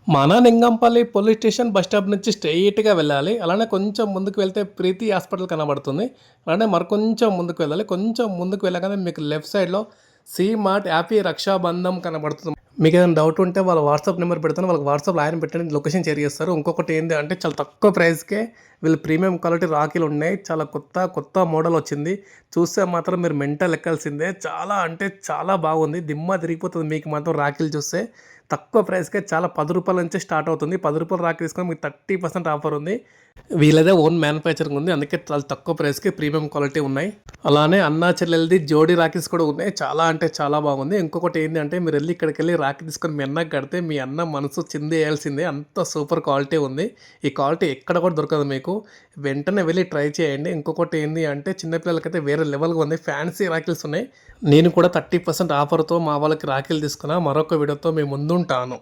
మన Lingampally police station bus stop నుంచి స్ట్రెయిట్‌గా వెళ్ళాలి. అలానే కొంచెం ముందుకు వెళ్తే ప్రీతి హాస్పిటల్ కనబడుతుంది. అలానే మరికొంచెం ముందుకు వెళ్ళాలి. కొంచెం ముందుకు వెళ్ళగానే మీకు లెఫ్ట్ సైడ్‌లో సీ-మార్ట్ హ్యాపీ రక్షాబంధం కనబడుతుంది. మీకేదైనా డౌట్ ఉంటే వాళ్ళ వాట్సాప్ నెంబర్ పెడతాను. వాళ్ళకి వాట్సాప్‌లో హాయ్ అని పెట్టండి. లొకేషన్ షేర్ చేస్తారు. ఇంకొకటి ఏంది అంటే చాలా తక్కువ ప్రైస్‌కే వీళ్ళు ప్రీమియం క్వాలిటీ రాఖీలు ఉన్నాయి. చాలా కొత్త మోడల్ వచ్చింది. చూస్తే మాత్రం మీరు మెంటల్ ఎక్కాల్సిందే. చాలా అంటే చాలా బాగుంది. దిమ్మ తిరిగిపోతుంది మీకు మాత్రం రాఖీలు చూస్తే. తక్కువ ప్రైస్‌కే చాలా రూ. 10 నుంచే స్టార్ట్ అవుతుంది. రూ. 10 రాఖీ తీసుకొని మీకు 30% ఆఫర్ ఉంది. వీళ్ళదే ఓన్ మ్యానుఫ్యాక్చరింగ్ ఉంది. అందుకే చాలా తక్కువ ప్రైస్‌కి ప్రీమియం క్వాలిటీ ఉన్నాయి. అలానే అన్నా చెల్లెలది జోడీ రాఖీస్ కూడా ఉన్నాయి. చాలా అంటే చాలా బాగుంది. ఇంకొకటి ఏంది అంటే మీరెళ్లి ఇక్కడికెళ్ళి రాఖీ తీసుకొని మీ అన్నకి కడితే మీ అన్న మనసు చిందేయాల్సిందే. అంత సూపర్ క్వాలిటీ ఉంది. ఈ క్వాలిటీ ఎక్కడ కూడా దొరకదు మీకు. వెంటనే వెళ్ళి ట్రై చేయండి. ఇంకొకటి ఏంది అంటే చిన్న పిల్లలకైతే వేరే లెవెల్‌గా ఉంది. ఫ్యాన్సీ రాఖీస్ ఉన్నాయి. నేను కూడా 30% ఆఫర్‌తో మా వాళ్ళకి రాఖీలు తీసుకున్నా. మరొక వీడియోతో మీ ముందుంటాను.